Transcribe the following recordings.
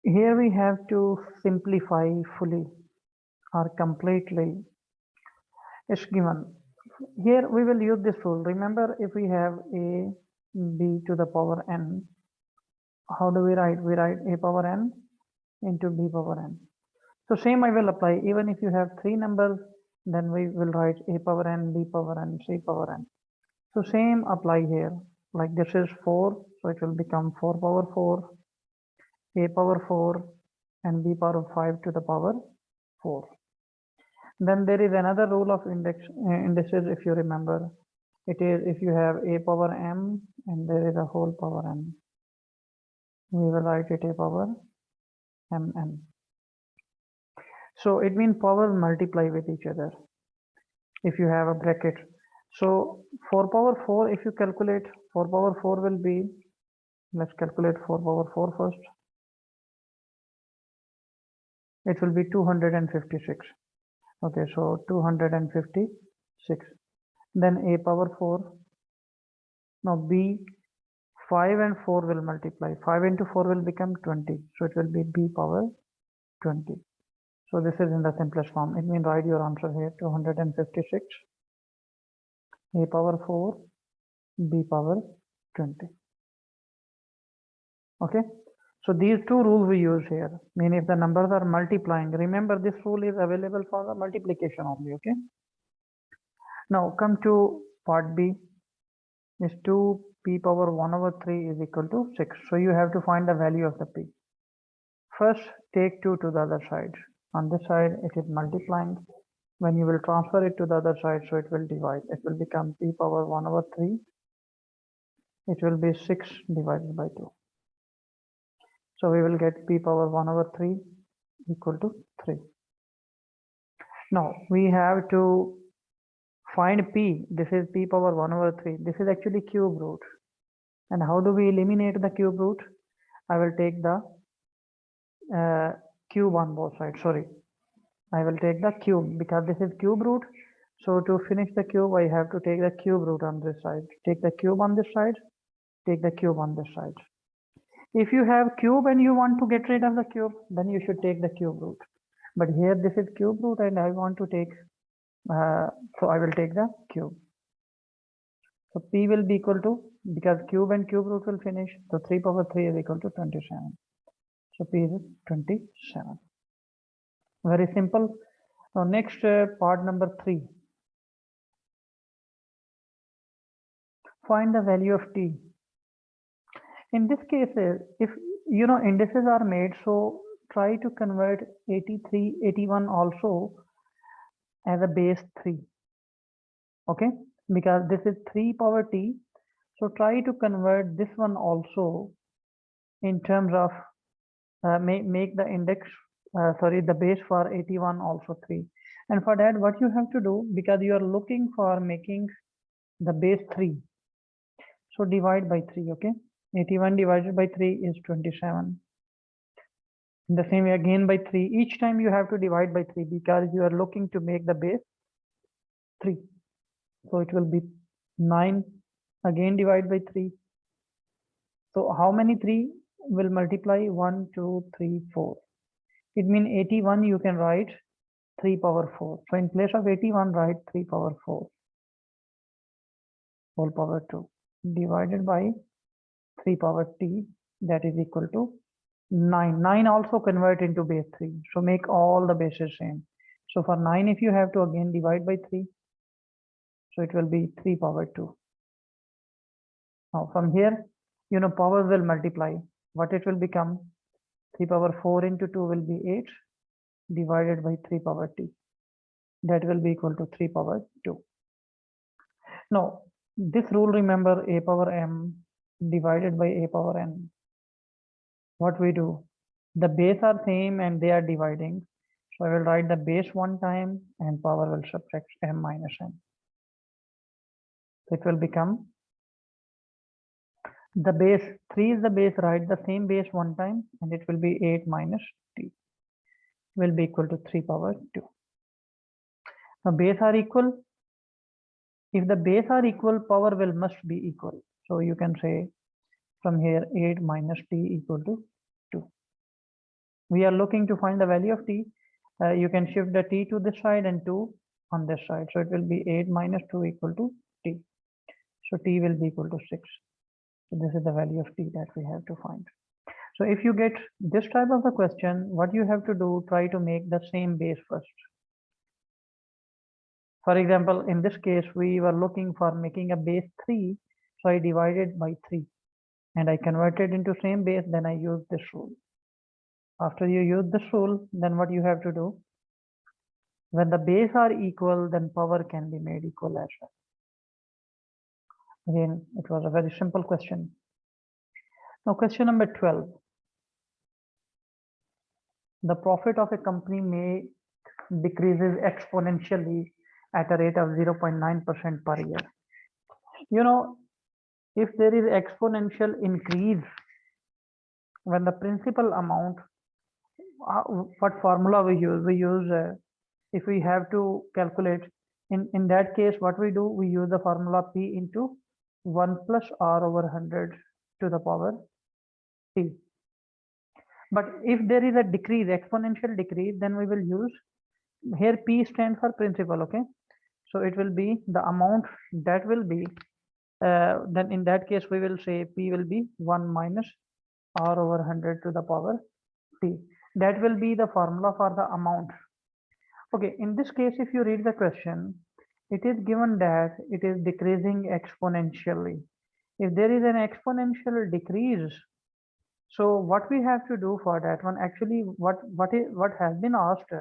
Here we have to simplify fully or completely. It's given. Here we will use this rule. Remember, if we have a b to the power n, how do we write? We write a power n into b power n. So same I will apply. Even if you have three numbers, then we will write a power n, b power n, c power n. So same apply here. Like this is 4, so it will become 4 power 4, a power 4, and b power 5 to the power 4. Then there is another rule of indices, if you remember. It is if you have a power m and there is a whole power n, we will write it a power mn. So it means powers multiply with each other if you have a bracket. So 4 power 4, if you calculate, 4 power 4 will be, let's calculate 4 power 4 first. It will be 256. Okay, so 256. Then a power 4. Now b, 5 and 4 will multiply. 5 into 4 will become 20. So it will be b power 20. So this is in the simplest form. It means write your answer here, 256, a power 4, b power 20. Okay. So these two rules we use here. Mean if the numbers are multiplying, remember this rule is available for the multiplication only. Okay. Now come to part B. Is 2p power 1 over 3 is equal to 6. So you have to find the value of the p. First take 2 to the other side. On this side it is multiplying. When you will transfer it to the other side, so it will divide. It will become p power 1 over 3. It will be 6 divided by 2. So we will get p power 1 over 3 equal to 3. Now we have to find p. This is p power 1 over 3. This is actually cube root. And how do we eliminate the cube root? I will take the cube on both sides. Sorry, I will take the cube because this is cube root. So to finish the cube, I have to take the cube root on this side. Take the cube on this side. Take the cube on this side. If you have cube and you want to get rid of the cube, then you should take the cube root. But here this is cube root and I want to take, so I will take the cube. So p will be equal to, because cube and cube root will finish, so 3 power 3 is equal to 27. So p is 27. Very simple. Now next part number 3. Find the value of t. In this case, if you know indices are made, so try to convert 83, 81 also as a base 3. Okay, because this is 3 power t. So try to convert this one also in terms of make the index, the base for 81 also 3. And for that, what you have to do, because you are looking for making the base 3. So divide by 3, okay? 81 divided by 3 is 27. In the same way again by 3. Each time you have to divide by 3 because you are looking to make the base 3. So it will be 9. Again divide by 3. So how many 3 will multiply? 1, 2, 3, 4. It means 81 you can write 3 power 4. So in place of 81 write 3 power 4 whole power 2 divided by 3 power t, that is equal to 9. 9 also convert into base 3. So make all the bases same. So for 9 if you have to again divide by 3. So it will be 3 power 2. Now from here, you know, powers will multiply. What it will become? 3 power 4 into 2 will be 8 divided by 3 power t. That will be equal to 3 power 2. Now this rule, remember, a power m divided by a power n. What we do? The base are same and they are dividing. So I will write the base one time and power will subtract m minus n. So it will become the base 3 is the base, write the same base one time and it will be 8 minus t will be equal to 3 power 2. Now base are equal. If the base are equal, power will must be equal. So you can say from here 8 minus t equal to 2. We are looking to find the value of t. You can shift the t to this side and 2 on this side. So it will be 8 minus 2 equal to t. So t will be equal to 6. So this is the value of t that we have to find. So if you get this type of a question, what you have to do, try to make the same base first. For example, in this case, we were looking for making a base 3. So I divided by 3 and I converted into same base. Then I used this rule. After you use this rule, then what you have to do, when the base are equal, then power can be made equal as well. Again, it was a very simple question. Now question number 12. The profit of a company may decreases exponentially at a rate of 0.9% per year. You know, if there is exponential increase when the principal amount, what formula we use? We use, if we have to calculate, in that case, what we do, we use the formula P into 1 plus R over 100 to the power T. But if there is a decrease, exponential decrease, then we will use, here P stands for principal, okay? So it will be the amount that will be, then in that case, we will say P will be 1 minus R over 100 to the power T. That will be the formula for the amount. Okay, in this case, if you read the question, it is given that it is decreasing exponentially. If there is an exponential decrease, so what we have to do for that one, actually what has been asked,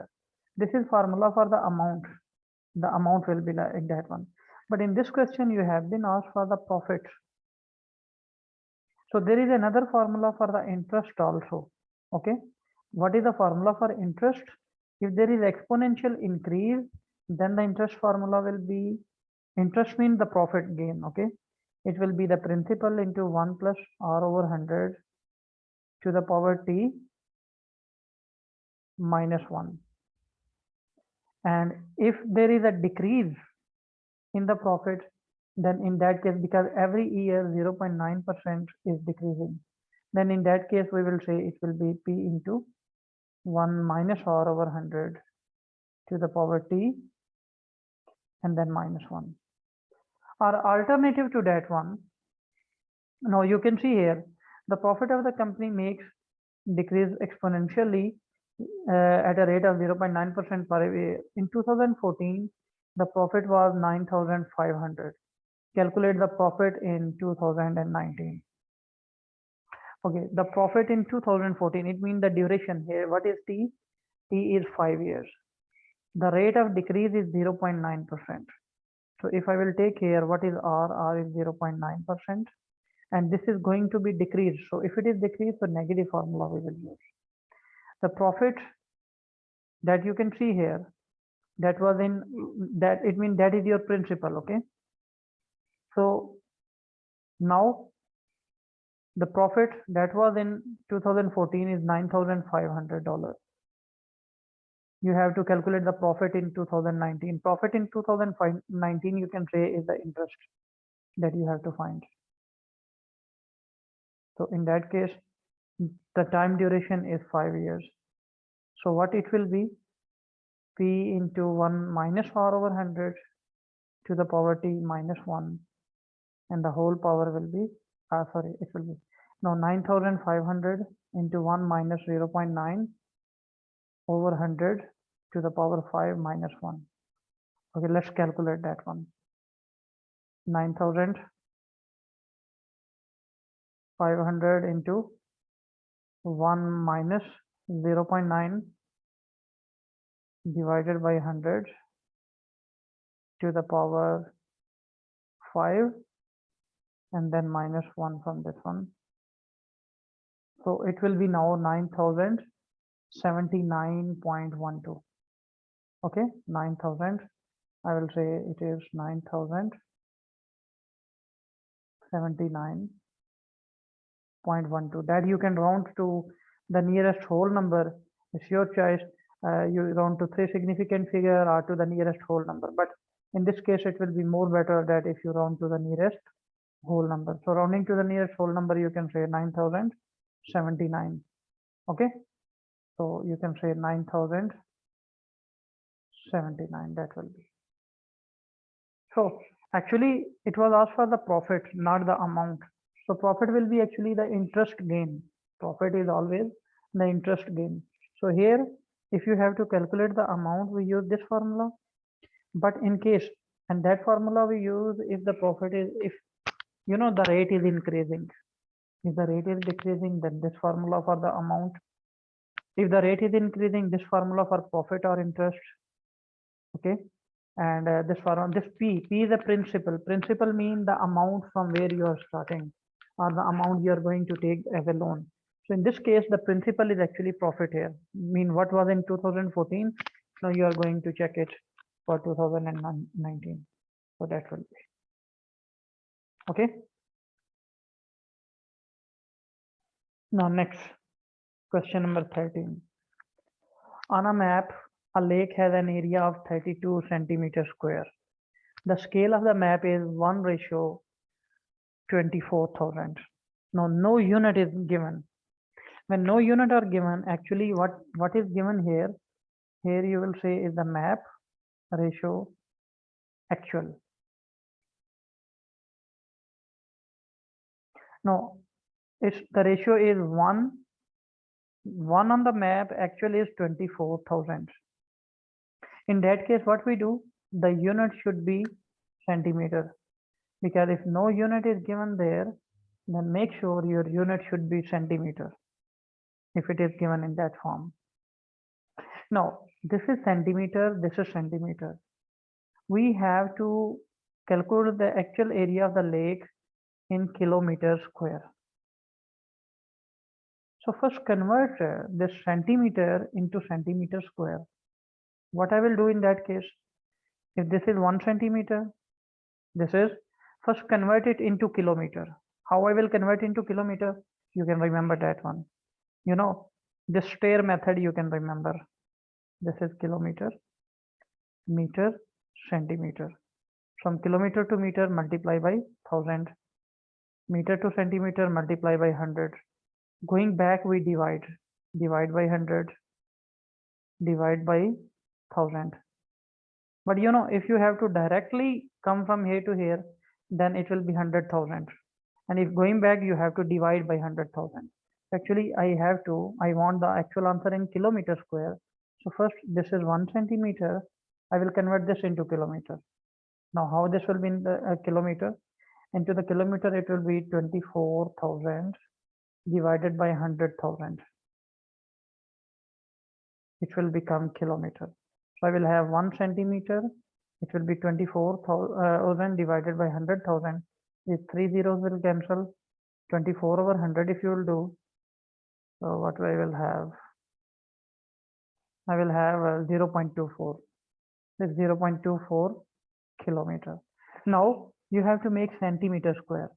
this is formula for the amount. The amount will be like that one. But in this question, you have been asked for the profit. So there is another formula for the interest also. Okay, what is the formula for interest? If there is exponential increase, then the interest formula will be, interest means the profit gain. Okay, it will be the principal into 1 plus R over 100 to the power T minus 1. And if there is a decrease in the profit, then in that case, because every year 0.9% is decreasing, then in that case we will say it will be P into 1 minus R over 100 to the power T and then minus 1. Or alternative to that one, now you can see here the profit of the company makes decrease exponentially at a rate of 0.9% per year. In 2014, the profit was 9,500. Calculate the profit in 2019. Okay, the profit in 2014, it means the duration here. What is T? T is 5 years. The rate of decrease is 0.9%. So if I will take here, what is R? R is 0.9%. And this is going to be decreased. So if it is decreased, the negative formula we will use. The profit that you can see here, that was in, that it means that is your principal, okay? So now the profit that was in 2014 is $9,500. You have to calculate the profit in 2019. Profit in 2019, you can say, is the interest that you have to find. So in that case, the time duration is 5 years. So what it will be? P into 1 minus R over 100 to the power T minus 1. And the whole power will be, it will be, now 9,500 into 1 minus 0.9 over 100 to the power 5 minus 1. Okay, let's calculate that one. 9,500 into 1 minus 0.9 divided by 100 to the power 5 and then minus 1 from this one. So it will be now 9,079.12. Okay, 9,000. I will say it is 9,079.12. That you can round to the nearest whole number. It's your choice. You round to 3 significant figure or to the nearest whole number. But in this case, it will be more better that if you round to the nearest whole number. So rounding to the nearest whole number, you can say 9,079. Okay. So So you can say 9,079, that will be. So actually it was asked for the profit, not the amount. So profit will be actually the interest gain. Profit is always the interest gain. So here, if you have to calculate the amount, we use this formula. But in case, and that formula we use if the profit is, if the rate is increasing. If the rate is decreasing, then this formula for the amount. If the rate is increasing, this formula for profit or interest. Okay. And this formula, this P is a principal. Principal mean the amount from where you are starting, or the amount you are going to take as a loan. So in this case, the principal is actually profit here. Mean what was in 2014, now you are going to check it for 2019. So that will be okay. Now next, question number 13. On a map, a lake has an area of 32 centimeters square. The scale of the map is 1:24,000. Now no unit is given. When no unit are given, actually what is given here? Here you will say is the map ratio actual. Now it's the ratio is 1 on the map, actual is 24,000. In that case, what we do, the unit should be centimeter, because if no unit is given there, then make sure your unit should be centimeter if it is given in that form. Now this is centimeter, this is centimeter. We have to calculate the actual area of the lake in kilometers square. So first convert this centimeter into centimeter square. What I will do in that case, if this is 1 centimeter, this is, first convert it into kilometer. How I will convert into kilometer? You can remember that one. This stair method you can remember. This is kilometer, meter, centimeter. From kilometer to meter, multiply by 1000. Meter to centimeter, multiply by 100. Going back, we divide by 100, divide by 1000. But if you have to directly come from here to here, then it will be 100,000. And if going back, you have to divide by 100,000. Actually, I want the actual answer in kilometer square. So first, this is 1 centimeter. I will convert this into kilometer. Now, how this will be in the kilometer? Into the kilometer, it will be 24,000 divided by 100,000. It will become kilometer. So I will have 1 centimeter. It will be 24,000 divided by 100,000. These 3 zeros will cancel. 24 over 100 if you will do. So what I will have? I will have 0.24. This 0.24 kilometer. Now you have to make centimeter square.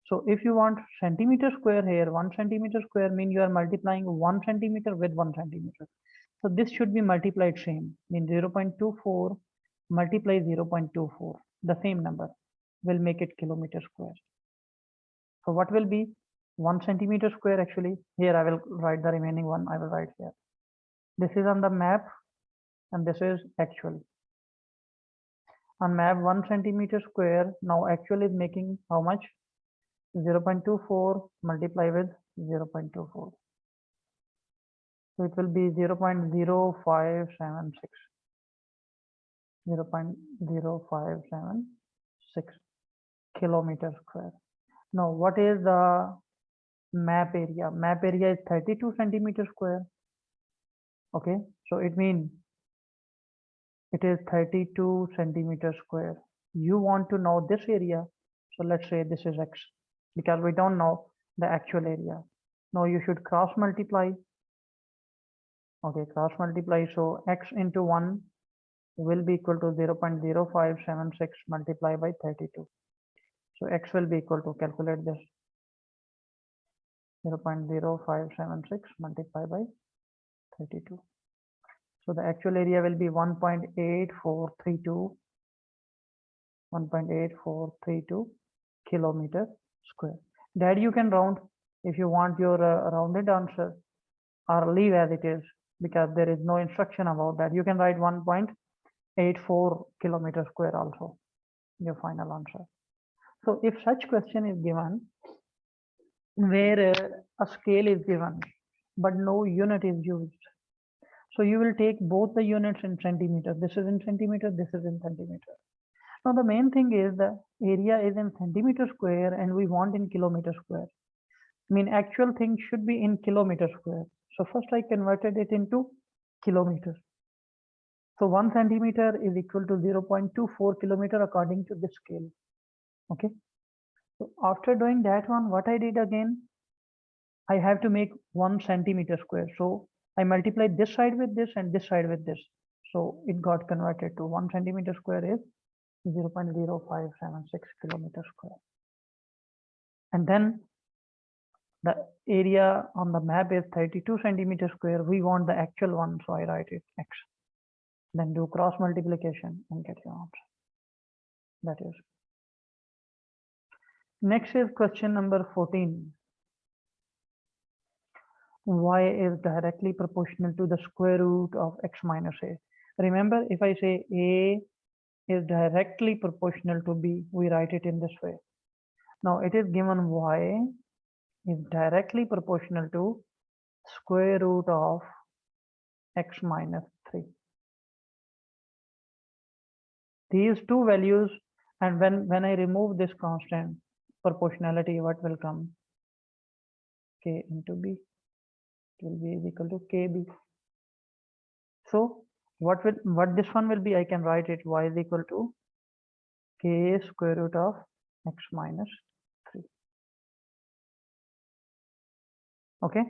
So if you want centimeter square here, 1 centimeter square mean you are multiplying 1 centimeter with 1 centimeter. So this should be multiplied same. Mean 0.24 multiply 0.24. The same number will make it kilometer square. So what will be 1 centimeter square actually? Here I will write the remaining one. I will write here. This is on the map and this is actual. On map 1 centimeter square. Now actual is making how much? 0.24 multiply with 0.24. So it will be 0.0576. 0.0576 kilometer square. Now what is the map area? Map area is 32 centimeter square. Okay, so it means it is 32 centimeter square. You want to know this area, so let's say this is x, because we don't know the actual area. Now you should cross multiply. Okay, cross multiply. So x into 1 will be equal to 0.0576 multiplied by 32. So x will be equal to, calculate this, 0.0576 multiplied by 32. So the actual area will be 1.8432 kilometer square. That you can round if you want your rounded answer. or leave as it is, because there is no instruction about that. You can write 1.84 kilometer square also, your final answer. So if such question is given where a scale is given but no unit is used, so you will take both the units in centimeter. This is in centimeter, this is in centimeter. Now the main thing is the area is in centimeter square and we want in kilometer square. I mean, actual thing should be in kilometer square. So first I converted it into kilometers. So 1 centimeter is equal to 0.24 kilometer according to this scale. Okay. So after doing that one, what I did again, I have to make 1 centimeter square. So I multiplied this side with this and this side with this. So it got converted to 1 centimeter square is 0.0576 kilometer square. And then the area on the map is 32 centimeter square. We want the actual one, so I write it x. Then do cross multiplication and get your answer. That is. Next is question number 14. Y is directly proportional to the square root of x minus a. Remember, if I say a is directly proportional to b, we write it in this way. Now it is given y is directly proportional to square root of x minus 3. These two values, and when I remove this constant proportionality, what will come? K into b. It will be equal to kb. So what this one will be? I can write it y is equal to k square root of x minus 3. Okay.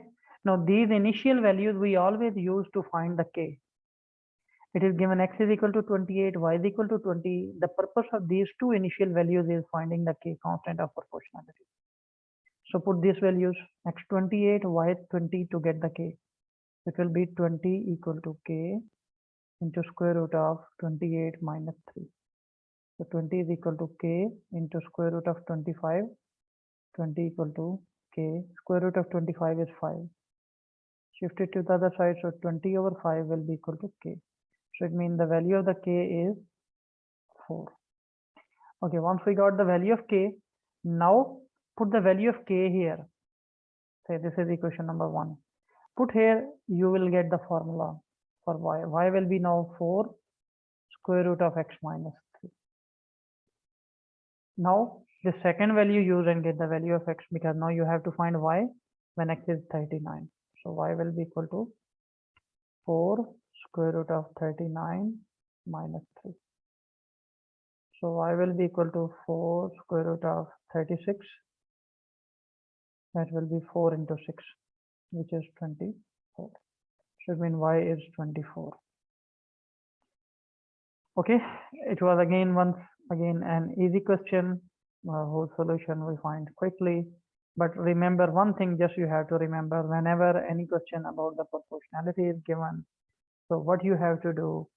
Now these initial values we always use to find the k. It is given x is equal to 28, y is equal to 20. The purpose of these two initial values is finding the k, constant of proportionality. So put these values x 28, y 20 to get the k. It will be 20 equal to k into square root of 28 minus 3. So 20 is equal to k into square root of 25. 20 equal to k. Square root of 25 is 5. Shift it to the other side, so 20 over 5 will be equal to k. So it means the value of the k is 4. Okay, once we got the value of k, now put the value of k here. Say this is equation number 1. Put here, you will get the formula for y. Y will be now 4 square root of x minus 3. Now the second value use and get the value of x, because now you have to find y when x is 39. So y will be equal to 4 square root of 39 minus 3. So y will be equal to 4 square root of 36. That will be 4 into 6, which is 24. Should mean y is 24. Okay, it was once again an easy question whose solution we find quickly. But remember one thing, just you have to remember whenever any question about the proportionality is given. So what you have to do,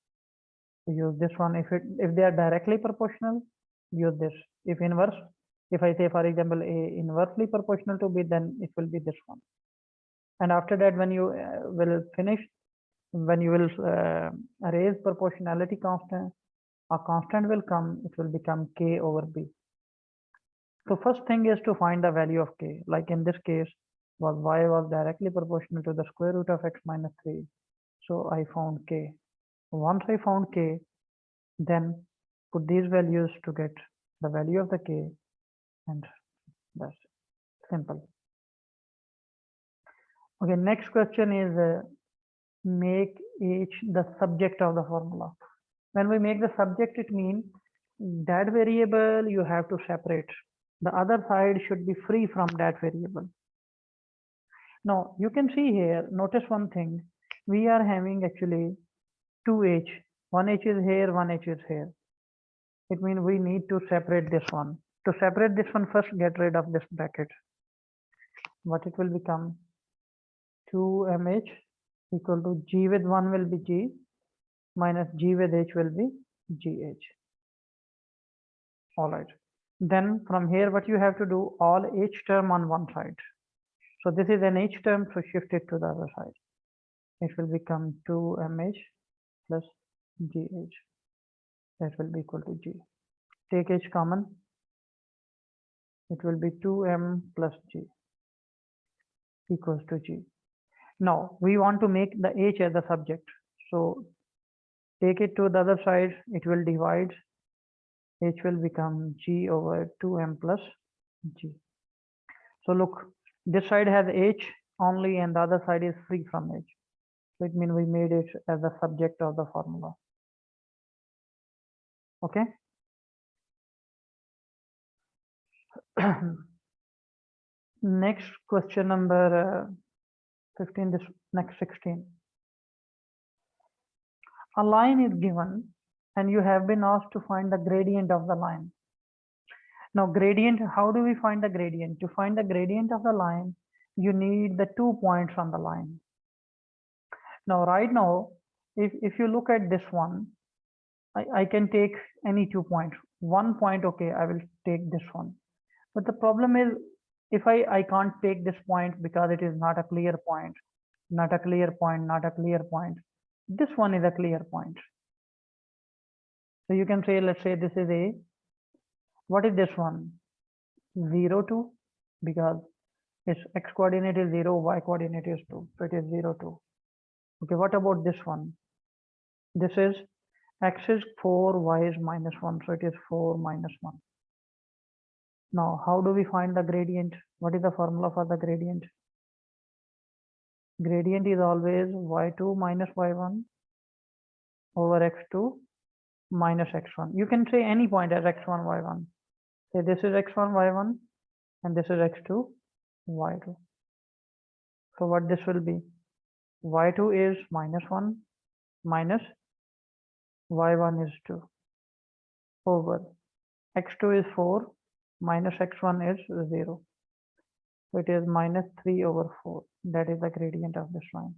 use this one. If they are directly proportional, use this. If inverse, if I say for example a inversely proportional to b, then it will be this one. And after that, when you will finish, when you will raise proportionality constant, a constant will come, it will become k over b. So first thing is to find the value of k. Like in this case, was y was directly proportional to the square root of x minus 3. So I found k. Once I found k, then put these values to get the value of the k, and that's simple. Okay, next question is make h the subject of the formula. When we make the subject, it means that variable you have to separate. The other side should be free from that variable. Now you can see here, notice one thing, we are having actually two h. One h is here, one h is here. It means we need to separate this one. To separate this one, first get rid of this bracket. What it will become? 2mh equal to g with 1 will be g minus g with h will be gh. All right. Then from here, what you have to do, all h term on one side. So this is an h term, so shift it to the other side. it will become 2mh plus gh. That will be equal to g. Take h common, it will be 2m plus g equals to g. Now we want to make the h as the subject. So take it to the other side, it will divide, h will become g over 2m plus g. So look, this side has h only and the other side is free from h. So it means we made it as the subject of the formula. Okay. Next question number 15, this next 16. A line is given and you have been asked to find the gradient of the line. Now gradient, how do we find the gradient? To find the gradient of the line, you need the 2 points on the line. Now right now, if you look at this one, I can take any 2 points. 1 point, okay, I will take this one. But the problem is, if I can't take this point because it is not a clear point, not a clear point, not a clear point. This one is a clear point. So you can say, let's say this is A. What is this one? 0, 2, because its x coordinate is 0, y coordinate is 2. So it is 0, 2. Okay, what about this one? This is x is 4, y is minus 1. So it is 4 minus 1. Now, how do we find the gradient? What is the formula for the gradient? Gradient is always y2 minus y1 over x2 minus x1. You can say any point as x1, y1. Say this is x1, y1 and this is x2, y2. So what this will be? y2 is minus 1 minus y1 is 2 over x2 is 4 minus x1 is 0. So it is minus 3 over 4. That is the gradient of this line.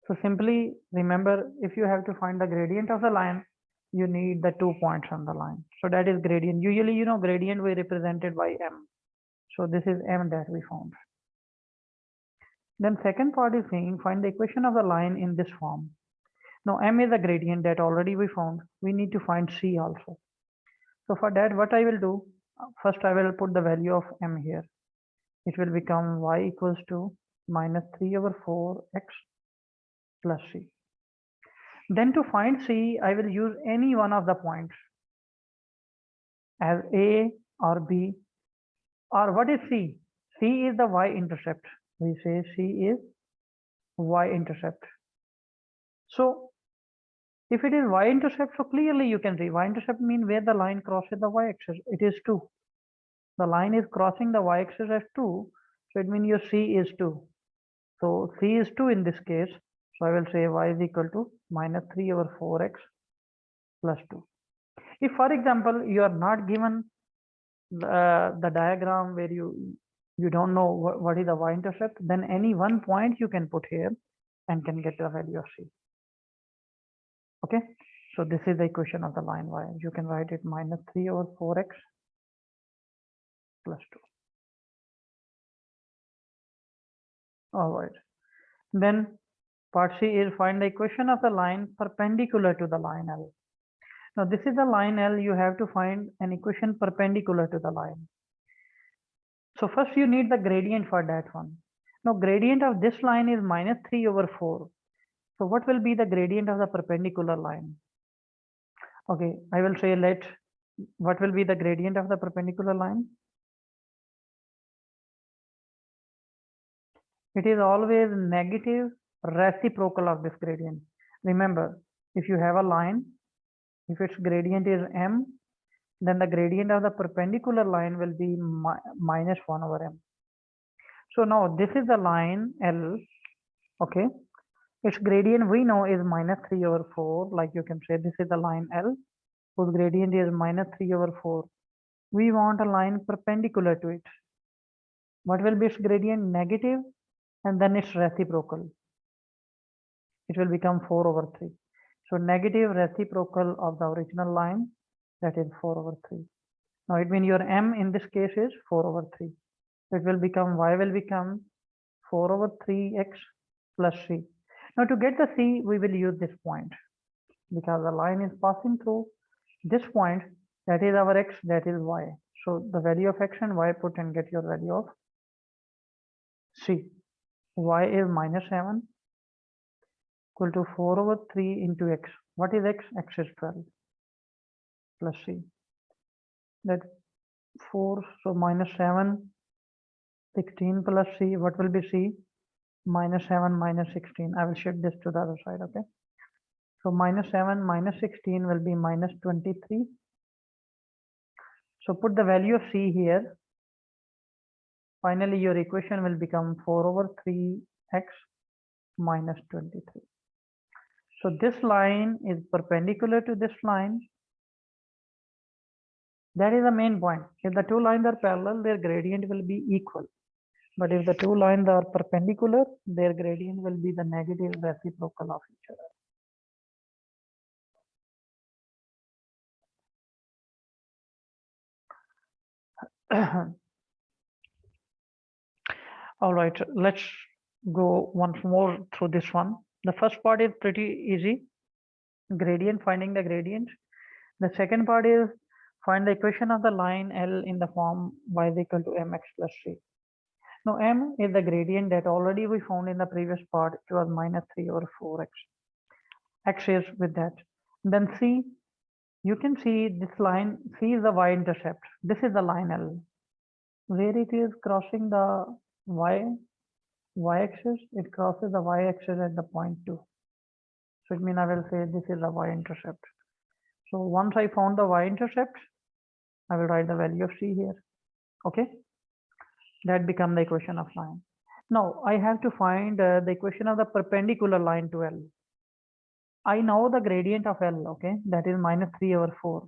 So simply remember, if you have to find the gradient of the line, you need the 2 points on the line. So that is gradient. Usually, gradient we represented by m. So this is m that we found. Then second part is saying find the equation of the line in this form. Now m is a gradient that already we found. We need to find c also. So for that, what I will do, first I will put the value of m here. It will become y equals to minus 3 over 4x plus c. Then to find c, I will use any one of the points as a or b. Or what is c? C is the y-intercept. We say c is y-intercept. So if it is y-intercept, so clearly you can see y-intercept means where the line crosses the y-axis. It is 2. The line is crossing the y-axis as 2. So it means your c is 2. So c is 2 in this case. So I will say y is equal to minus 3 over 4x plus 2. If, for example, you are not given the diagram where you don't know what is the y-intercept, then any one point you can put here and can get the value of c. Okay, so this is the equation of the line y. You can write it minus 3 over 4x plus 2. All right. Then part C is find the equation of the line perpendicular to the line L. Now this is the line L. You have to find an equation perpendicular to the line. So first you need the gradient for that one. Now gradient of this line is minus 3 over 4. So what will be the gradient of the perpendicular line? Okay, I will say what will be the gradient of the perpendicular line? It is always negative reciprocal of this gradient. Remember, if you have a line, if its gradient is m, then the gradient of the perpendicular line will be minus 1 over m. So now this is the line L, okay. Its gradient we know is minus 3 over 4, like you can say this is the line L, whose gradient is minus 3 over 4. We want a line perpendicular to it. What will be its gradient? Negative, and then its reciprocal. It will become 4 over 3. So negative reciprocal of the original line, that is 4 over 3. Now it means your m in this case is 4 over 3. So it will become, y will become 4 over 3x plus C. Now to get the C, we will use this point because the line is passing through this point, that is our x, that is y. So the value of x and y, put and get your value of C. Y is minus 7 equal to 4 over 3 into x. What is x? X is 12 plus C. That 4, so minus 7, 16 plus C. What will be C? Minus 7 minus 16. I will shift this to the other side, okay? So minus 7 minus 16 will be minus 23. So put the value of C here. Finally, your equation will become 4 over 3x minus 23. So this line is perpendicular to this line. That is the main point. If the two lines are parallel, their gradient will be equal. But if the two lines are perpendicular, their gradient will be the negative reciprocal of each other. All right, let's go once more through this one. The first part is pretty easy. Gradient, finding the gradient. The second part is find the equation of the line L in the form y is equal to mx plus c. Now m is the gradient that already we found in the previous part. It was minus 3 over 4x. X is with that. Then c, you can see this line, c is the y-intercept. This is the line L. Where it is crossing the y-axis, it crosses the y-axis at the point 2. So it means I will say this is the y-intercept. So once I found the y-intercept, I will write the value of c here. Okay, that becomes the equation of line. Now I have to find the equation of the perpendicular line to L. I know the gradient of L, okay, that is minus 3 over 4.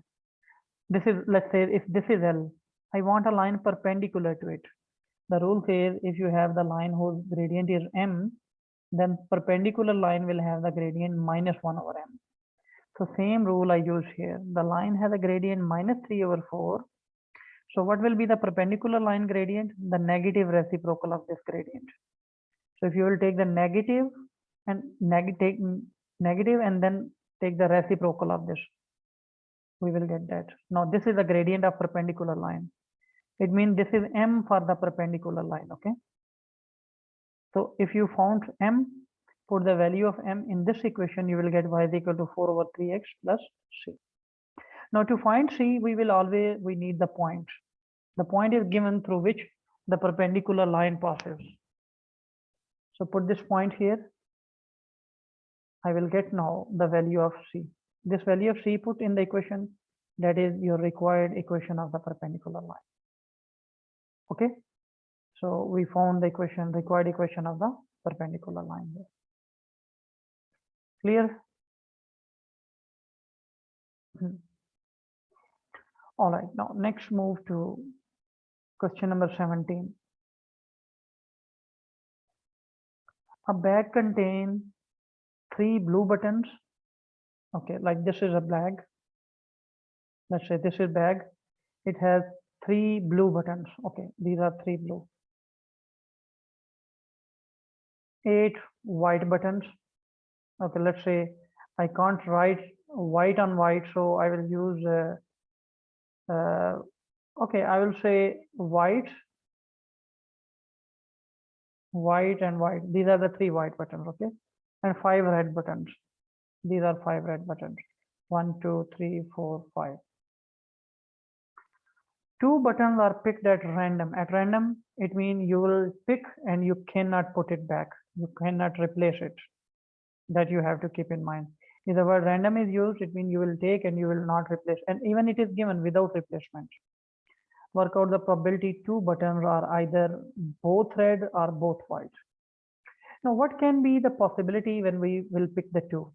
This is, let's say, if this is L, I want a line perpendicular to it. The rule says if you have the line whose gradient is m, then perpendicular line will have the gradient minus 1 over m. So same rule I use here. The line has a gradient minus 3 over 4. So what will be the perpendicular line gradient? The negative reciprocal of this gradient. So if you will take the negative and negative and then take the reciprocal of this, we will get that. Now this is the gradient of perpendicular line. It means this is m for the perpendicular line, okay? So if you found m, put the value of m in this equation, you will get y is equal to 4 over 3x plus c. Now to find c, we need the point. The point is given through which the perpendicular line passes. So put this point here. I will get now the value of c. This value of c put in the equation, that is your required equation of the perpendicular line. Okay, so we found the equation, required equation of the perpendicular line here. Clear? All right, now next move to question number 17. A bag contains 3 blue buttons. Okay, like this is a bag. Let's say this is bag. It has 3 blue buttons. Okay, these are 3 blue. 8 white buttons. Okay, let's say I can't write white on white, so I will use okay, I will say white, white and white. These are the 3 white buttons, okay? And 5 red buttons. These are 5 red buttons. 1, 2, 3, 4, 5. 2 buttons are picked at random. At random, it means you will pick and you cannot put it back. You cannot replace it. That you have to keep in mind. If the word random is used, it means you will take and you will not replace. And even it is given without replacement. Work out the probability 2 buttons are either both red or both white. Now, what can be the possibility when we will pick the 2?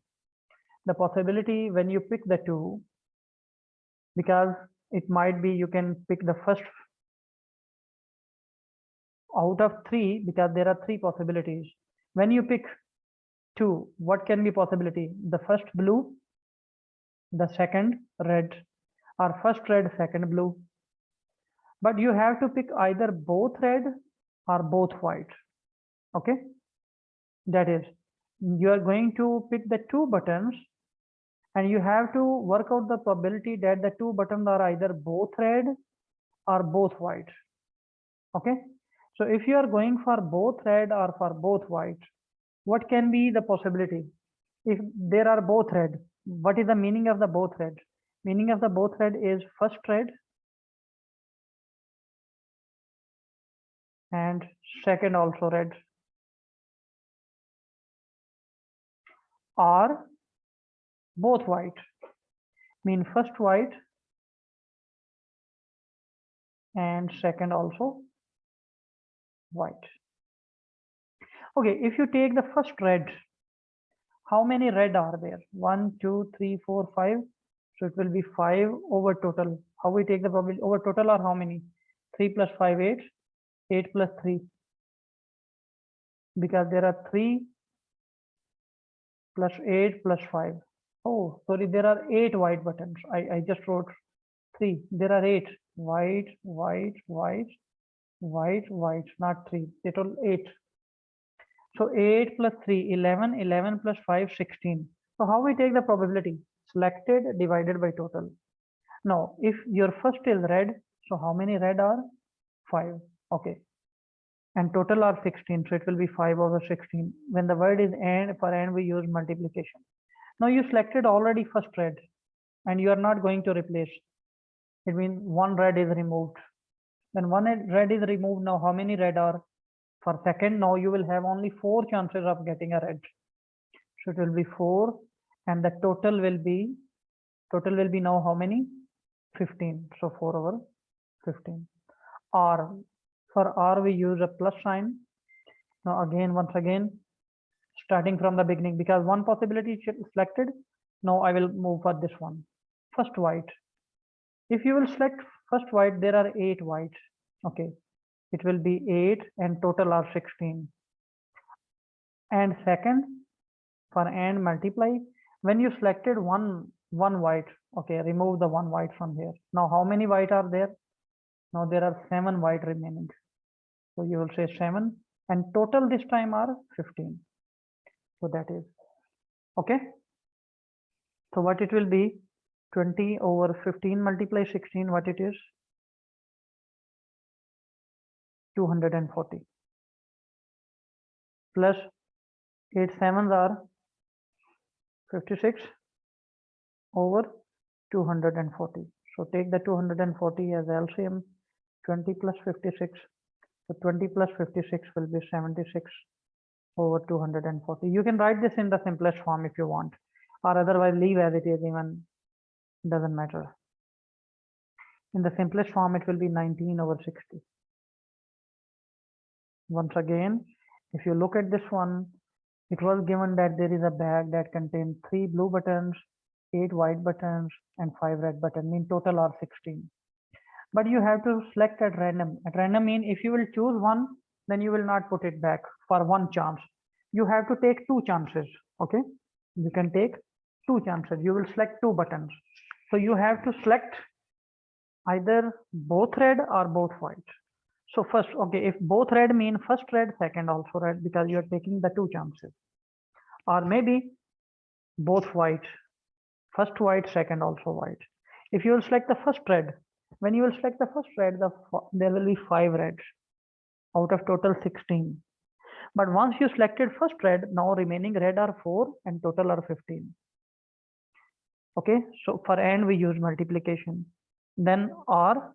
The possibility when you pick the 2, because it might be you can pick the first out of 3, because there are 3 possibilities. When you pick 2, what can be possibility? The first blue, the second red, or first red, second blue. But you have to pick either both red or both white. Okay, That is, you are going to pick the two buttons and you have to work out the probability that the two buttons are either both red or both white. Okay, so if you are going for both red or for both white, what can be the possibility? If there are both red, what is the meaning of the both red? Meaning of the both red is first red and second also red, or both white, mean first white and second also white. Okay, if you take the first red, how many red are there? 1, 2, 3, 4, 5. So it will be 5 over total. How we take the probability over total are how many? 3 plus 5, 8. 8 plus 3. Because there are 3 plus 8 plus 5. Oh, sorry, there are 8 white buttons. I just wrote 3. There are 8. White, white, white, white, white, not 3. Total 8. So 8 plus 3, 11, 11 plus 5, 16. So how we take the probability? Selected divided by total. Now, if your first is red, so how many red are? 5. Okay. And total are 16. So it will be 5 over 16. When the word is and, for and we use multiplication. Now you selected already first red and you are not going to replace. It means one red is removed. When one red is removed, now how many red are? For second, now you will have only 4 chances of getting a red. So it will be 4 and the total will be now how many? 15. So 4 over 15. R, for R we use a plus sign. Now again, once again, starting from the beginning, because one possibility is selected. Now I will move for this one. First white. If you will select first white, there are 8 whites. Okay, it will be 8 and total are 16. And second, for and multiply, when you selected one white, okay, remove the one white from here. Now how many white are there? Now there are 7 white remaining. So you will say 7 and total this time are 15. So that is okay. So what it will be? 20 over 15 multiply 16, what it is? 240 plus 8 sevens are 56 over 240. So take the 240 as LCM. 20 plus 56. So 20 plus 56 will be 76 over 240. You can write this in the simplest form if you want, or otherwise leave as it is, even doesn't matter. In the simplest form, it will be 19 over 60. Once again, if you look at this one, it was given that there is a bag that contains 3 blue buttons, 8 white buttons, and 5 red buttons. Mean total are 16. But you have to select at random. At random mean if you will choose one, then you will not put it back for one chance. You have to take 2 chances. Okay, you can take 2 chances. You will select 2 buttons. So you have to select either both red or both white. So first, okay, if both red mean first red, second also red, because you are taking the 2 chances. Or maybe both white, first white, second also white. If you will select the first red, when you will select the first red, there will be 5 reds out of total 16. But once you selected first red, now remaining red are 4 and total are 15. Okay, so for and we use multiplication. Then R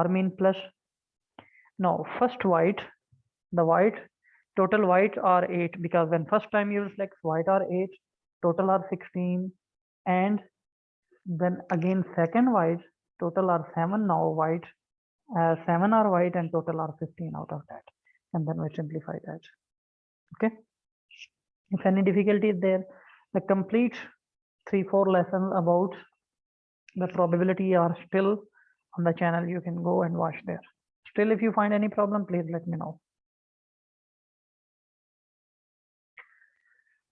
mean plus. Now first white, the white, total white are 8, because when first time you select white are 8, total are 16, and then again second white, total are 7. Now white, 7 are white and total are 15 out of that, and then we simplify that. Okay, if any difficulty is there, the complete 3-4 lessons about the probability are still on the channel. You can go and watch there. Still, if you find any problem, please let me know.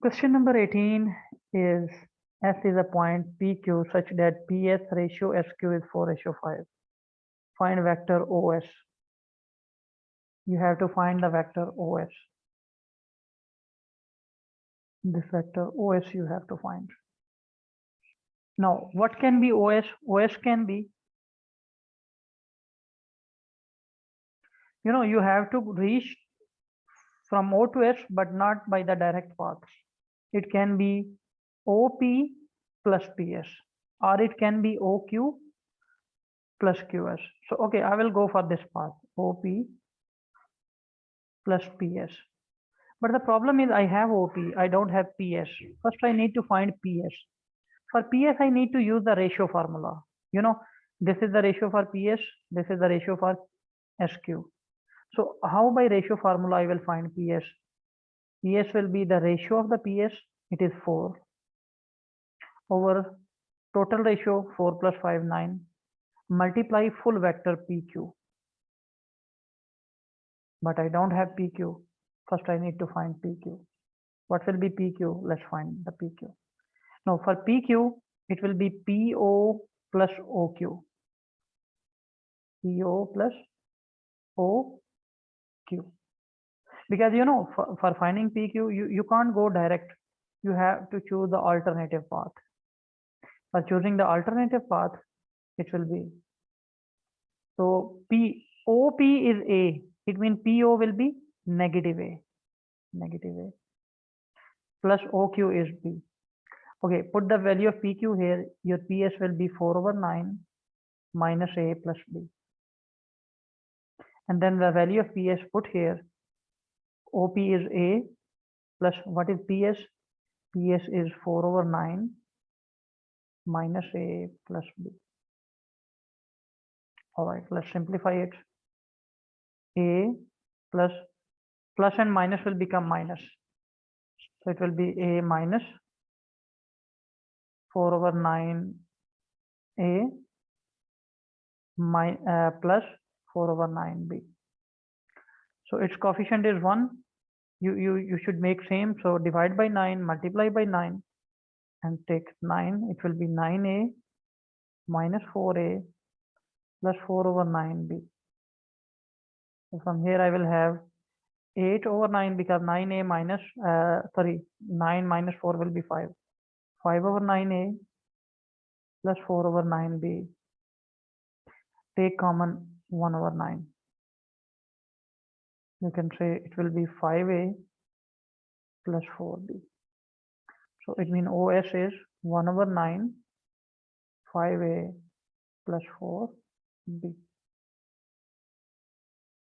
Question number 18 is, S is a point PQ such that PS ratio SQ is 4:5. Find vector OS. You have to find the vector OS. This vector OS you have to find. Now, what can be OS? OS can be, you have to reach from O to S, but not by the direct path. It can be OP plus PS, or it can be OQ plus QS. So, okay, I will go for this path, OP plus PS. But the problem is I have OP, I don't have PS. First, I need to find PS. For PS, I need to use the ratio formula. This is the ratio for PS, this is the ratio for SQ. So how by ratio formula I will find PS? PS will be the ratio of the PS, it is 4, over total ratio 4 plus 5, 9, multiply full vector PQ. But I don't have PQ. First I need to find PQ. What will be PQ? Let's find the PQ. Now for PQ, it will be PO plus OQ. PO plus OQ. Because for finding PQ, you can't go direct. You have to choose the alternative path. For choosing the alternative path, it will be, so OP is A. It means PO will be negative A. Negative A. Plus OQ is B. Okay, put the value of PQ here. Your PS will be 4 over 9 minus A plus B. And then the value of PS put here. OP is A plus what is PS? PS is 4 over 9 minus A plus B. All right, let's simplify it. A plus and minus will become minus. So it will be A minus 4 over 9 A plus 4 over 9 B. So its coefficient is 1. You should make same. So divide by 9, multiply by 9 and take 9. It will be 9A minus 4A plus 4 over 9B. So from here I will have 8 over 9 because 9A minus, 9 minus 4 will be 5. 5 over 9A plus 4 over 9B. Take common 1 over 9. You can say it will be 5A plus 4B. So it means OS is 1 over 9, 5A plus 4B.